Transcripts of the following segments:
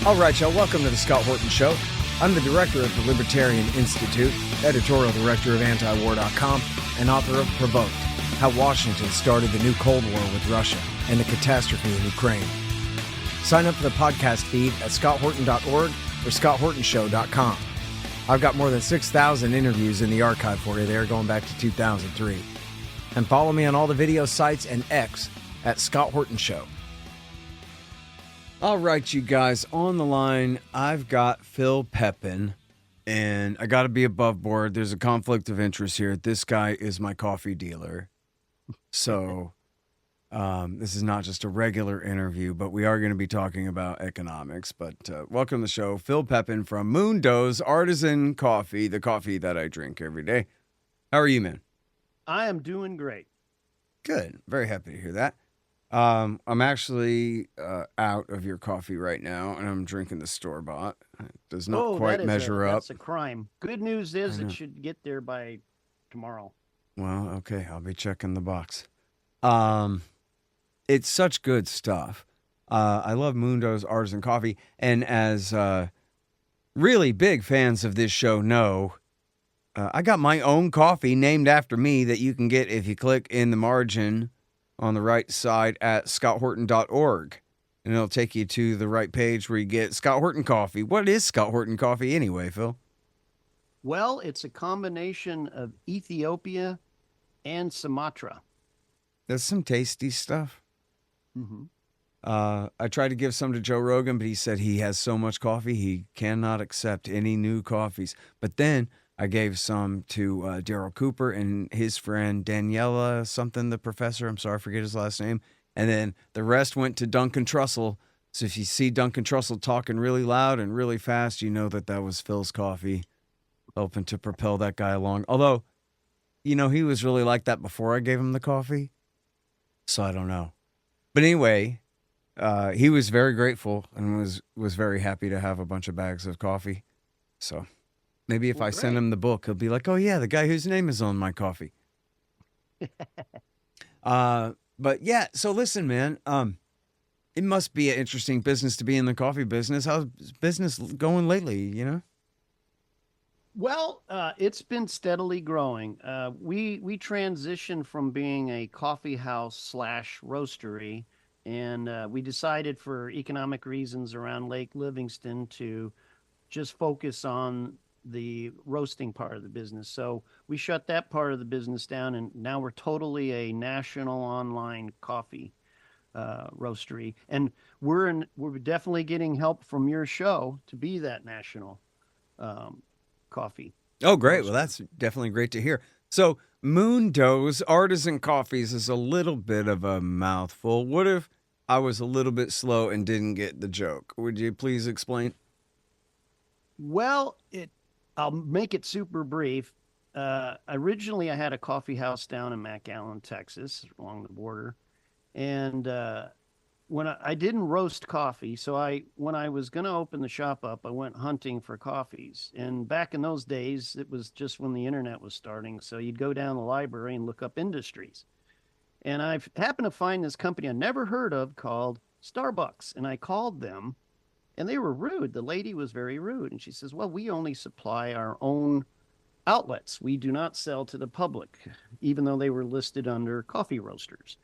All right, y'all, welcome to the Scott Horton Show. I'm the director of the Libertarian Institute, editorial director of antiwar.com, and author of Provoked, How Washington Started the New Cold War with Russia and the Catastrophe in Ukraine. Sign up for the podcast feed at scotthorton.org or scotthortonshow.com. I've got more than 6,000 interviews in the archive for you there going back to 2003. And follow me on all the video sites and X at Scott Horton Show. All right, you guys, on the line, I've got Bill Pepin, and I got to be above board. There's a conflict of interest here. This guy is my coffee dealer. So this is not just a regular interview, but we are going to be talking about economics. But welcome to the show, Bill Pepin from Moon Does Artisan Coffee, the coffee that I drink every day. How are you, man? I am doing great. Good. Very happy to hear that. I'm actually out of your coffee right now, and I'm drinking the store-bought. It does not quite measure up. That's a crime. Good news is it should get there by tomorrow. Well, okay, I'll be checking the box. It's such good stuff. I love Mundo's Artisan Coffee, and as really big fans of this show know, I got my own coffee named after me that you can get if you click in the margin on the right side at scotthorton.org. And it'll take you to the right page where you get Scott Horton Coffee. What is Scott Horton Coffee anyway, Phil? Well, it's a combination of Ethiopia and Sumatra. That's some tasty stuff. Mm-hmm. I tried to give some to Joe Rogan, but he said he has so much coffee, he cannot accept any new coffees. But then I gave some to Daryl Cooper and his friend Daniela something, the professor. I'm sorry, I forget his last name. And then the rest went to Duncan Trussell. So if you see Duncan Trussell talking really loud and really fast, you know that that was Phil's coffee, helping to propel that guy along. Although, you know, he was really like that before I gave him the coffee. So I don't know. But anyway, he was very grateful and was very happy to have a bunch of bags of coffee. So maybe if I send him the book, he'll be like, oh, yeah, the guy whose name is on my coffee. But, yeah, so listen, man, it must be an interesting business to be in the coffee business. How's business going lately, you know? Well, it's been steadily growing. We transitioned from being a coffee house / roastery, and we decided for economic reasons around Lake Livingston to just focus on the roasting part of the business. So we shut that part of the business down, and now we're totally a national online coffee roastery. And we're definitely getting help from your show to be that national coffee. Oh, great. Well, that's definitely great to hear. So Moon Does Artisan Coffees is a little bit of a mouthful. What if I was a little bit slow and didn't get the joke? Would you please explain? Well, I'll make it super brief. Originally, I had a coffee house down in McAllen, Texas, along the border. And when I didn't roast coffee, so when I was going to open the shop up, I went hunting for coffees. And back in those days, it was just when the internet was starting. So you'd go down the library and look up industries. And I happened to find this company I never heard of called Starbucks. And I called them. And they were rude. The lady was very rude. And she says, well, we only supply our own outlets. We do not sell to the public, even though they were listed under coffee roasters.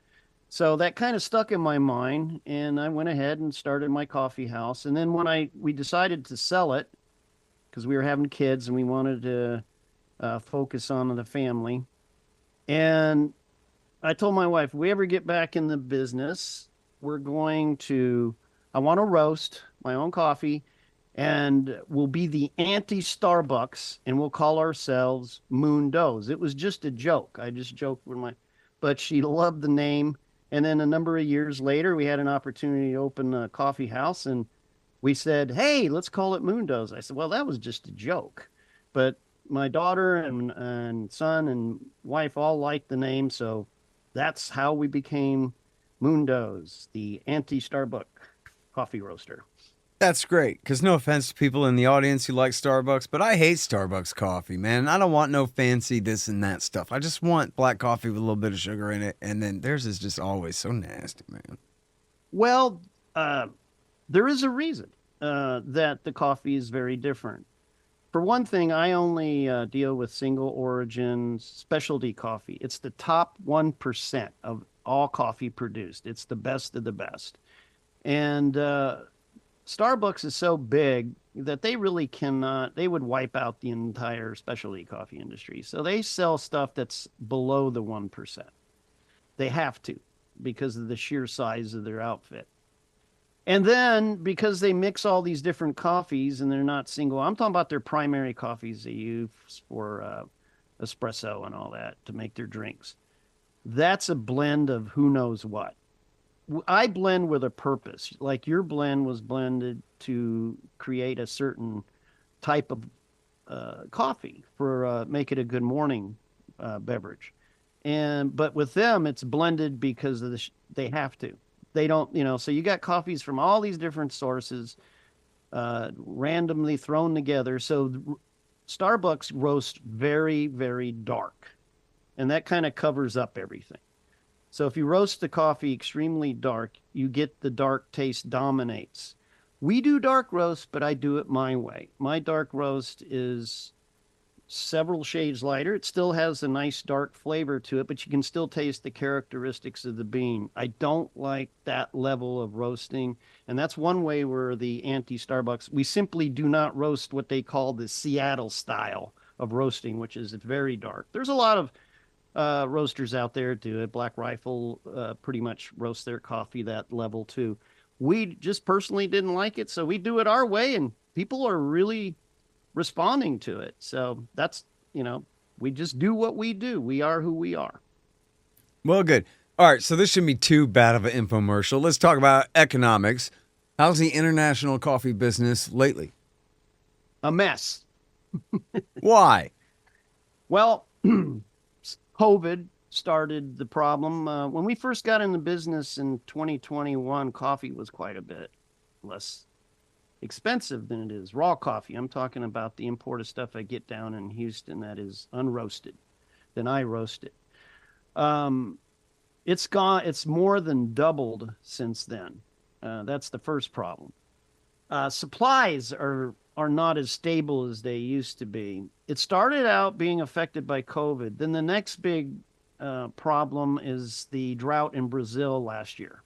So that kind of stuck in my mind. And I went ahead and started my coffee house. And then when we decided to sell it, because we were having kids and we wanted to focus on the family. And I told my wife, if we ever get back in the business, I want to roast my own coffee, and we'll be the anti-Starbucks, and we'll call ourselves Moon Does. It was just a joke. I just joked with but she loved the name. And then a number of years later, we had an opportunity to open a coffee house, and we said, hey, let's call it Moon Does. I said, well, that was just a joke. But my daughter and son and wife all liked the name, so that's how we became Moon Does, the anti-Starbucks coffee roaster. That's great, because no offense to people in the audience who like Starbucks, but I hate Starbucks coffee, man. I don't want no fancy this and that stuff. I just want black coffee with a little bit of sugar in it, and then theirs is just always so nasty, man. Well, there is a reason. that the coffee is very different. For one thing, I only deal with single origin specialty coffee. It's the top 1% of all coffee produced. It's the best of the best. And Starbucks is so big that they really cannot, they would wipe out the entire specialty coffee industry. So they sell stuff that's below the 1%. They have to because of the sheer size of their outfit. And then because they mix all these different coffees and they're not single, I'm talking about their primary coffees they use for espresso and all that to make their drinks. That's a blend of who knows what. I blend with a purpose. Like your blend was blended to create a certain type of coffee for make it a good morning beverage. And but with them, it's blended because of they have to. They don't, so you got coffees from all these different sources randomly thrown together. So Starbucks roast very, very dark, and that kind of covers up everything. So if you roast the coffee extremely dark, you get the dark taste dominates. We do dark roast, but I do it my way. My dark roast is several shades lighter. It still has a nice dark flavor to it, but you can still taste the characteristics of the bean. I don't like that level of roasting. And that's one way where the anti-Starbucks, we simply do not roast what they call the Seattle style of roasting, which is very dark. There's a lot of roasters out there do it. Black Rifle pretty much roasts their coffee that level too. We just personally didn't like it, so we do it our way, and people are really responding to it. So that's, we just do what we do. We are who we are. Well, good. All right, so this shouldn't be too bad of an infomercial. Let's talk about economics. How's the international coffee business lately? A mess. Why? Well, COVID started the problem. When we first got in the business in 2021, coffee was quite a bit less expensive than it is raw coffee. I'm talking about the imported stuff I get down in Houston that is unroasted. Then I roast it. It's more than doubled since then. That's the first problem. Supplies are not as stable as they used to be. It started out being affected by COVID. Then the next big problem is the drought in Brazil last year.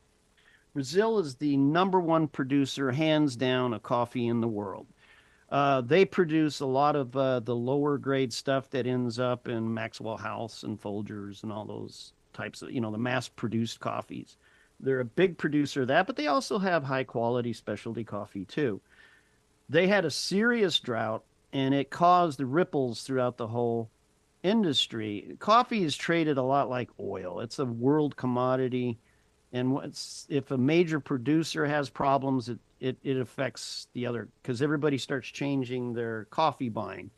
Brazil is the number one producer, hands down, of coffee in the world. They produce a lot of the lower grade stuff that ends up in Maxwell House and Folgers and all those types of, the mass produced coffees. They're a big producer of that, but they also have high quality specialty coffee too. They had a serious drought and it caused ripples throughout the whole industry. Coffee is traded a lot like oil. It's a world commodity. And if a major producer has problems, it affects the other, because everybody starts changing their coffee buying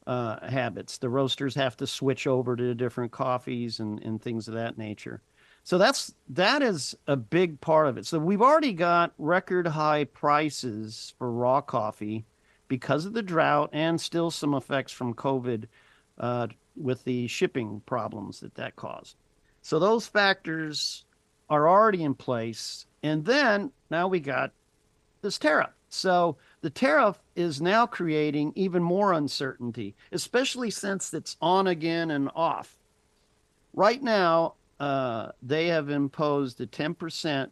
habits. The roasters have to switch over to different coffees and things of that nature. So that is a big part of it. So we've already got record high prices for raw coffee because of the drought and still some effects from COVID with the shipping problems that caused. So those factors are already in place. And then now we got this tariff. So the tariff is now creating even more uncertainty, especially since it's on again and off. Right now, they have imposed a 10%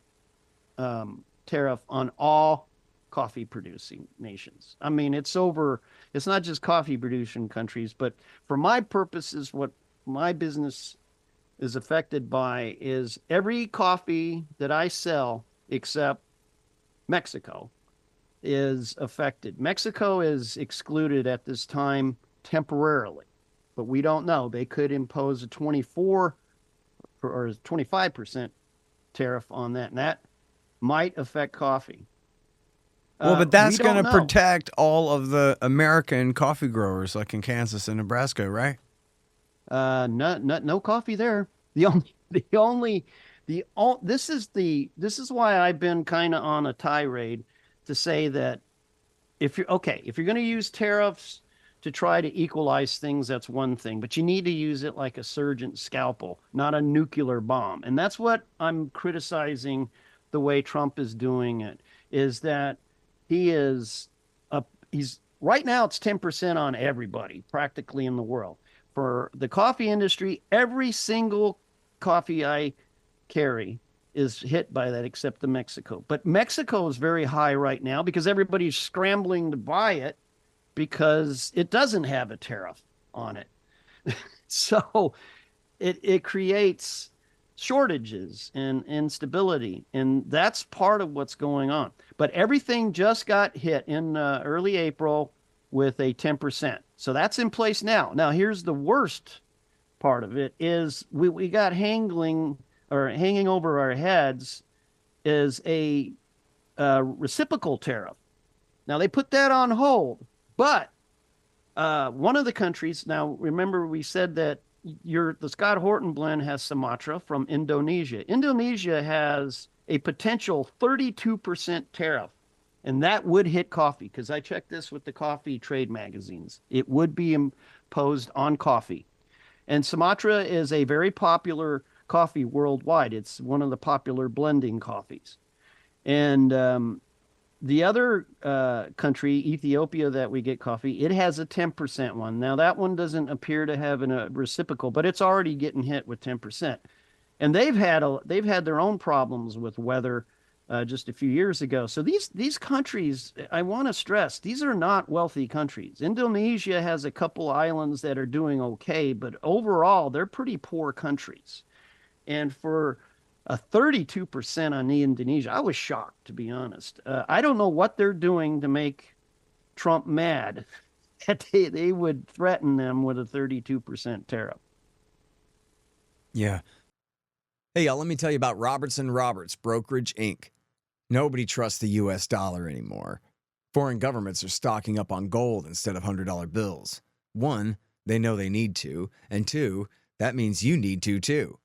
tariff on all coffee producing nations. I mean, it's not just coffee producing countries, but for my purposes, what my business is affected by is every coffee that I sell except Mexico is affected. Mexico is excluded at this time temporarily, but we don't know. They could impose a 24 or 25% tariff on that, and that might affect coffee. Well, but that's going to protect all of the American coffee growers, like in Kansas and Nebraska, right? No coffee there. This is why I've been kind of on a tirade to say that if you're going to use tariffs to try to equalize things, that's one thing, but you need to use it like a surgeon's scalpel, not a nuclear bomb. And that's what I'm criticizing the way Trump is doing it, is that he is up. He's right now. It's 10% on everybody practically in the world. For the coffee industry, every single coffee I carry is hit by that except the Mexico. But Mexico is very high right now because everybody's scrambling to buy it because it doesn't have a tariff on it. So it creates shortages and instability, and that's part of what's going on. But everything just got hit in early April with a 10%. So that's in place now. Now here's the worst part of it is we got hanging over our heads is a reciprocal tariff. Now they put that on hold, but one of the countries, now remember we said that the Scott Horton blend has Sumatra from Indonesia. Indonesia has a potential 32% tariff, and that would hit coffee because I checked this with the coffee trade magazines. It would be imposed on coffee. And Sumatra is a very popular coffee worldwide. It's one of the popular blending coffees. And the other country, Ethiopia, that we get coffee, it has a 10% one. Now, that one doesn't appear to have a reciprocal, but it's already getting hit with 10%. And they've had their own problems with weather just a few years ago. So these countries, I want to stress, these are not wealthy countries. Indonesia has a couple islands that are doing okay, but overall, they're pretty poor countries. And for a 32% on Indonesia, I was shocked, to be honest. I don't know what they're doing to make Trump mad that they would threaten them with a 32% tariff. Yeah. Hey, y'all, let me tell you about Robertson Roberts Brokerage, Inc. Nobody trusts the U.S. dollar anymore. Foreign governments are stocking up on gold instead of $100 bills. One, they know they need to, and two, that means you need to too.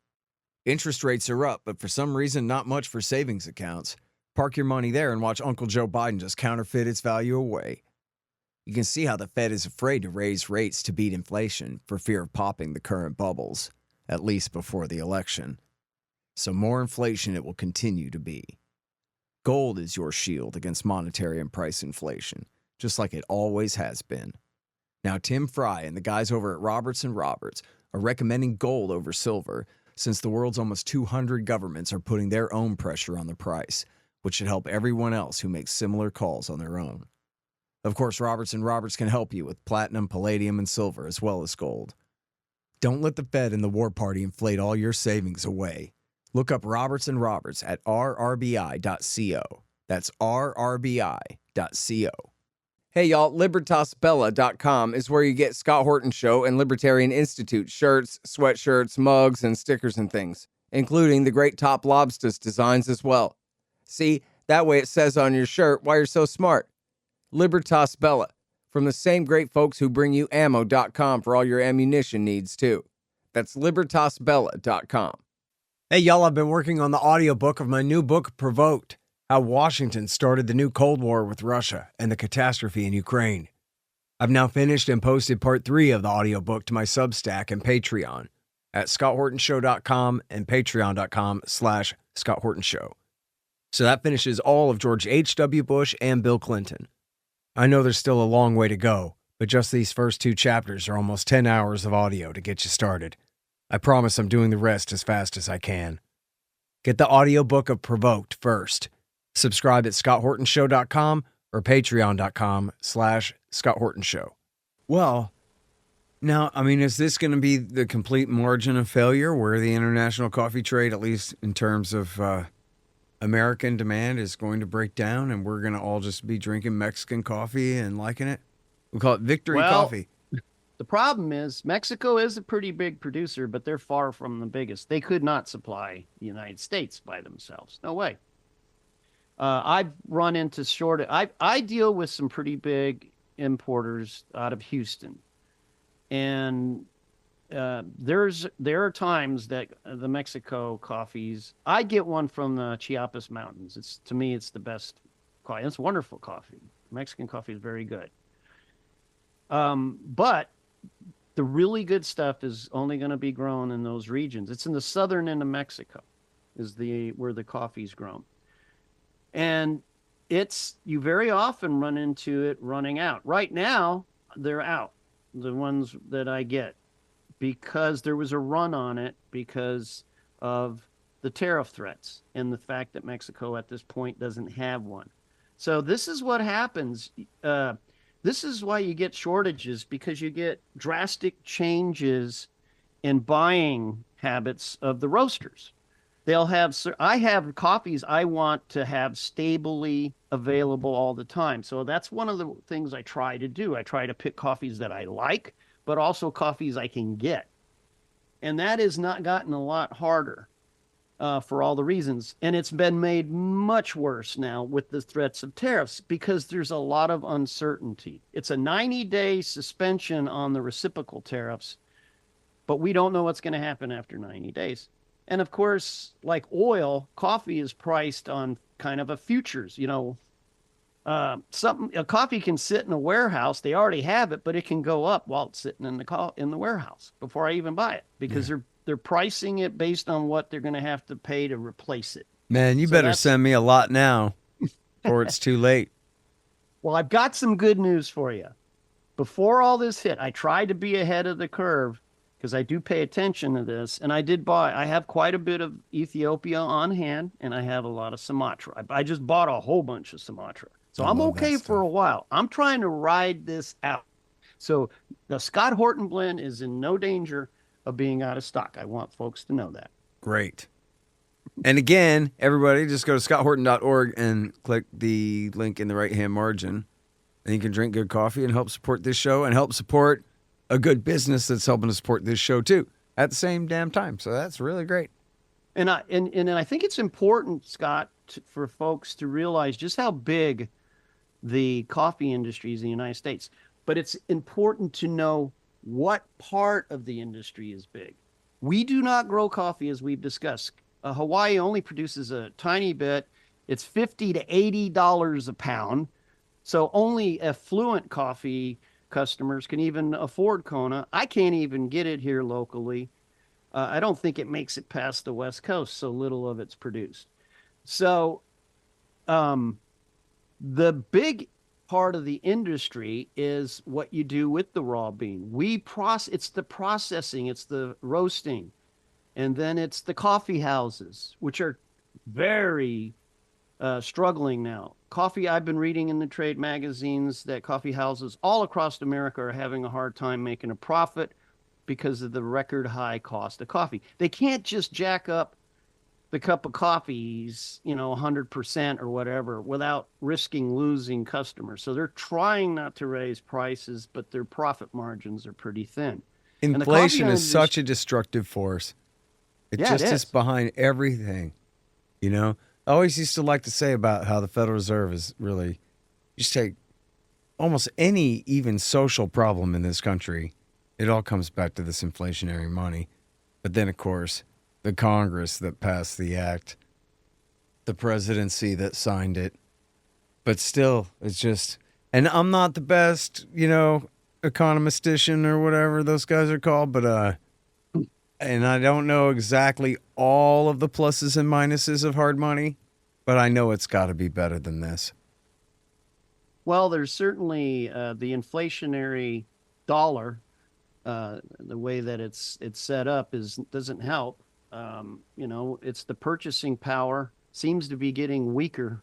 Interest rates are up, but for some reason, not much for savings accounts. Park your money there and watch Uncle Joe Biden just counterfeit its value away. You can see how the Fed is afraid to raise rates to beat inflation for fear of popping the current bubbles, at least before the election. So more inflation it will continue to be. Gold is your shield against monetary and price inflation, just like it always has been. Now, Tim Fry and the guys over at Robertson Roberts are recommending gold over silver since the world's almost 200 governments are putting their own pressure on the price, which should help everyone else who makes similar calls on their own. Of course, Robertson Roberts can help you with platinum, palladium, and silver, as well as gold. Don't let the Fed and the war party inflate all your savings away. Look up Robertson Roberts at rrbi.co. That's rrbi.co. Hey, y'all, LibertasBella.com is where you get Scott Horton Show and Libertarian Institute shirts, sweatshirts, mugs, and stickers and things, including the great Top Lobsters designs as well. See, that way it says on your shirt why you're so smart. Libertas Bella, from the same great folks who bring you ammo.com for all your ammunition needs, too. That's LibertasBella.com. Hey, y'all, I've been working on the audiobook of my new book, Provoked, How Washington Started the New Cold War with Russia and the Catastrophe in Ukraine. I've now finished and posted part 3 of the audiobook to my Substack and Patreon at scotthortonshow.com and patreon.com/scotthortonshow. So that finishes all of George H.W. Bush and Bill Clinton. I know there's still a long way to go, but just these first 2 chapters are almost 10 hours of audio to get you started. I promise I'm doing the rest as fast as I can. Get the audiobook of Provoked first. Subscribe at scotthortonshow.com or patreon.com/scotthortonshow. Well, now, I mean, is this going to be the complete margin of failure where the international coffee trade, at least in terms of American demand, is going to break down and we're going to all just be drinking Mexican coffee and liking it? We call it victory coffee. The problem is Mexico is a pretty big producer, but they're far from the biggest. They could not supply the United States by themselves. No way. I've run into I deal with some pretty big importers out of Houston, and there are times that the Mexico coffees. I get one from the Chiapas Mountains. To me, it's the best coffee. It's wonderful coffee. Mexican coffee is very good. But the really good stuff is only going to be grown in those regions. It's in the southern end of Mexico, where the coffee's grown. And you very often run into it running out. Right now, they're out, the ones that I get, because there was a run on it because of the tariff threats and the fact that Mexico at this point doesn't have one. So this is what happens. This is why you get shortages, because you get drastic changes in buying habits of the roasters. I have coffees I want to have stably available all the time. So that's one of the things I try to do. I try to pick coffees that I like, but also coffees I can get. And that has not gotten a lot harder for all the reasons. And it's been made much worse now with the threats of tariffs because there's a lot of uncertainty. It's a 90-day suspension on the reciprocal tariffs, but we don't know what's going to happen after 90 days. And of course, like oil, coffee is priced on kind of a futures, a coffee can sit in a warehouse. They already have it, but it can go up while it's sitting in the warehouse before I even buy it, because they're pricing it based on what they're going to have to pay to replace it. Man, you better send me a lot now, or it's too late. Well, I've got some good news for you. Before all this hit, I tried to be ahead of the curve because I do pay attention to this, and I have quite a bit of Ethiopia on hand, and I have a lot of Sumatra. I just bought a whole bunch of Sumatra. So I'm okay for a while. I'm trying to ride this out. So the Scott Horton blend is in no danger of being out of stock. I want folks to know that. Great. And again, everybody, just go to scotthorton.org and click the link in the right-hand margin. And you can drink good coffee and help support this show and help support a good business that's helping to support this show too at the same damn time. So that's really great. And I think it's important, Scott, for folks to realize just how big the coffee industry is in the United States. But it's important to know what part of the industry is big. We do not grow coffee, as we've discussed. Hawaii only produces a tiny bit. It's $50 to $80 a pound. So only affluent coffee customers can even afford Kona. I can't even get it here locally. I don't think it makes it past the West Coast, so little of it's produced. So the big part of the industry is what you do with the raw bean. It's the processing, it's the roasting, and then it's the coffee houses, which are very struggling now. Coffee, I've been reading in the trade magazines that coffee houses all across America are having a hard time making a profit because of the record high cost of coffee. They can't just jack up the cup of coffees, 100% or whatever without risking losing customers. So they're trying not to raise prices, but their profit margins are pretty thin. Inflation is such a destructive force. It is behind everything, I always used to like to say about how the Federal Reserve is really, just take almost any even social problem in this country, it all comes back to this inflationary money. But then, of course, the Congress that passed the act, the presidency that signed it. But still, it's just, and I'm not the best, economistician or whatever those guys are called, but and I don't know exactly all of the pluses and minuses of hard money, but I know it's got to be better than this. Well, there's certainly the inflationary dollar. The way that it's set up doesn't help. It's the purchasing power seems to be getting weaker,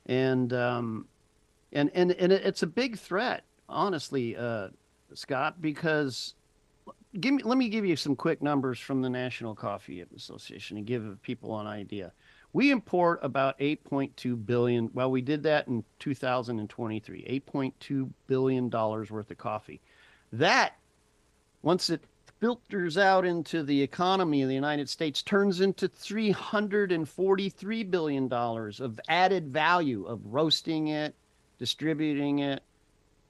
and it's a big threat, honestly, Scott, because let me give you some quick numbers from the National Coffee Association and give people an idea. We import about 8.2 billion. Well, we did that in 2023, $8.2 billion worth of coffee. That, once it filters out into the economy of the United States, turns into $343 billion of added value of roasting it, distributing it,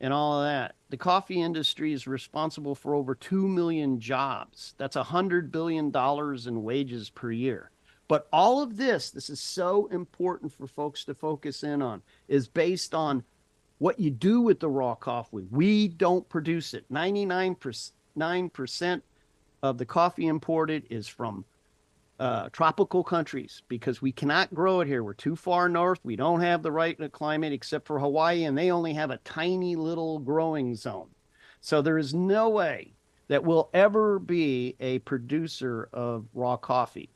and all of that. The coffee industry is responsible for over 2 million jobs. That's $100 billion in wages per year. But all of this is so important for folks to focus in on, is based on what you do with the raw coffee. We don't produce it. 99% of the coffee imported is from tropical countries because we cannot grow it here. We're too far north. We don't have the right climate except for Hawaii, and they only have a tiny little growing zone. So there is no way that we'll ever be a producer of raw coffee.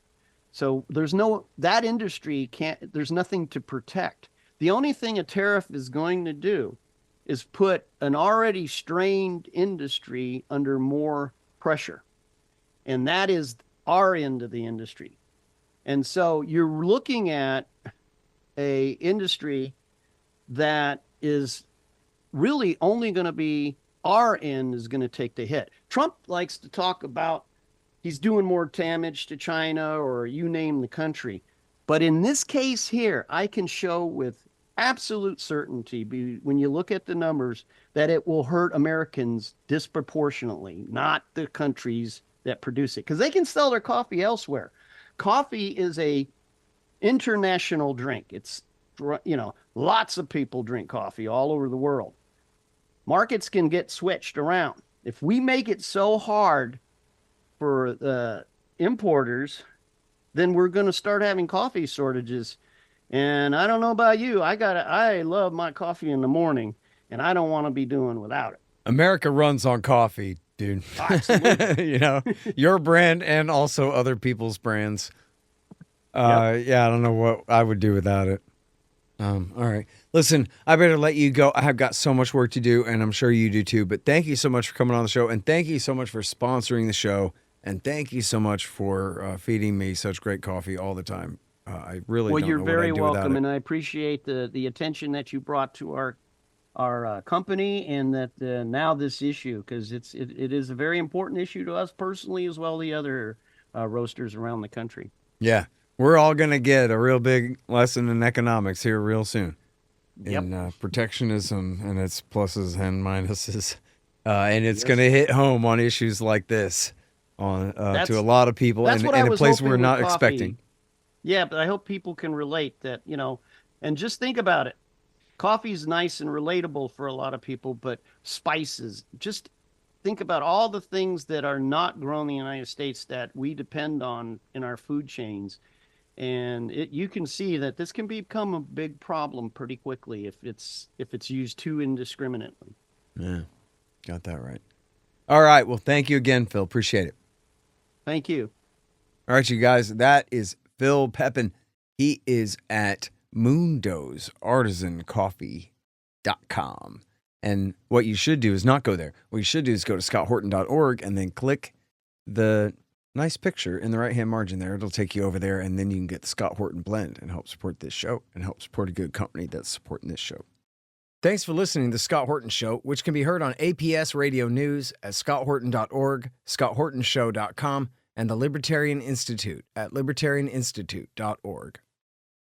So that industry there's nothing to protect. The only thing a tariff is going to do is put an already strained industry under more pressure. And that is our end of the industry. And so you're looking at a industry that is really only going to be our end is going to take the hit. Trump likes to talk about he's doing more damage to China or you name the country. But in this case here, I can show with absolute certainty, when you look at the numbers, that it will hurt Americans disproportionately, not the countries that produce it, because they can sell their coffee elsewhere. Coffee is a international drink. It's, lots of people drink coffee all over the world. Markets can get switched around. If we make it so hard for the importers, then we're going to start having coffee shortages. And I don't know about you. I love my coffee in the morning, and I don't want to be doing without it. America runs on coffee, dude. Absolutely. Your brand and also other people's brands. Yep. Yeah, I don't know what I would do without it. All right. Listen, I better let you go. I have got so much work to do, and I'm sure you do too. But thank you so much for coming on the show, and thank you so much for sponsoring the show, and thank you so much for feeding me such great coffee all the time. I really don't You're know very what I'd do without welcome, it. and I appreciate the attention that you brought to our company, and that now this issue, because it is a very important issue to us personally as well as the other roasters around the country. Yeah, we're all going to get a real big lesson in economics here real soon. Yep. In protectionism and its pluses and minuses. And it's going to hit home on issues like this to a lot of people in a place we're not expecting. Yeah, but I hope people can relate that, and just think about it. Coffee's nice and relatable for a lot of people, but spices, just think about all the things that are not grown in the United States that we depend on in our food chains. And you can see that this can become a big problem pretty quickly if it's used too indiscriminately. Yeah, got that right. All right, well, thank you again, Phil. Appreciate it. Thank you. All right, you guys, that is Bill Pepin. He is at Moon Does Artisan Coffee.com. And what you should do is not go there. What you should do is go to scotthorton.org and then click the nice picture in the right-hand margin there. It'll take you over there, and then you can get the Scott Horton blend and help support this show and help support a good company that's supporting this show. Thanks for listening to The Scott Horton Show, which can be heard on APS Radio News at scotthorton.org, scotthortonshow.com, and the Libertarian Institute at libertarianinstitute.org.